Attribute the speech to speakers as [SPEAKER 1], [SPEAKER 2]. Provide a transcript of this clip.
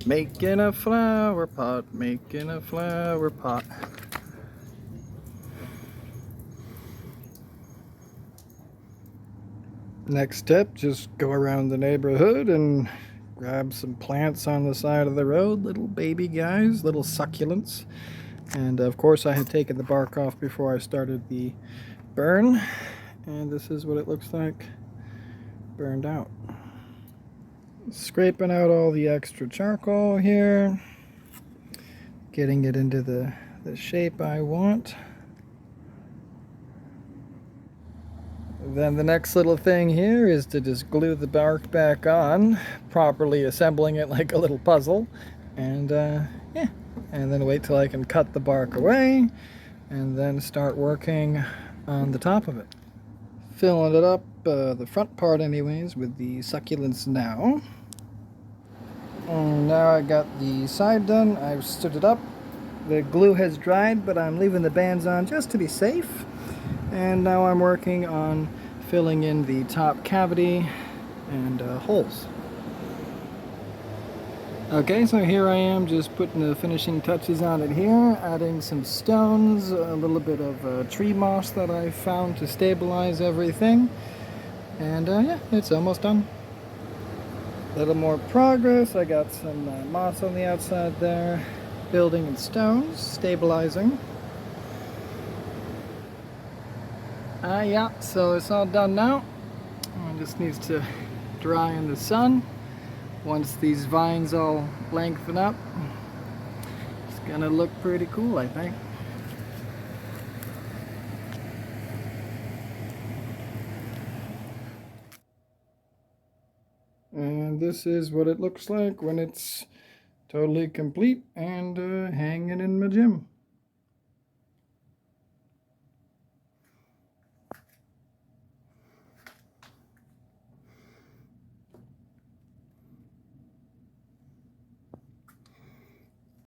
[SPEAKER 1] Making a flower pot, making a flower pot. Next step, just go around the neighborhood and grab some plants on the side of the road, little baby guys, little succulents. And of course I had taken the bark off before I started the burn, and this is what it looks like burned out. Scraping out all the extra charcoal here, getting it into the shape I want. Then the next little thing here is to just glue the bark back on, properly assembling it like a little puzzle, and yeah, and then wait till I can cut the bark away and then start working on the top of it. Filling it up, the front part anyways, with the succulents now. And now I got the side done. I've stood it up. The glue has dried, but I'm leaving the bands on just to be safe. And now I'm working on filling in the top cavity and holes. Okay, so here I am just putting the finishing touches on it here, adding some stones, a little bit of tree moss that I found to stabilize everything. And yeah, it's almost done. A little more progress. I got some moss on the outside there, building in stones, stabilizing. Yeah, so it's all done now. It just needs to dry in the sun. Once these vines all lengthen up, it's gonna look pretty cool, I think. And this is what it looks like when it's totally complete and hanging in my gym.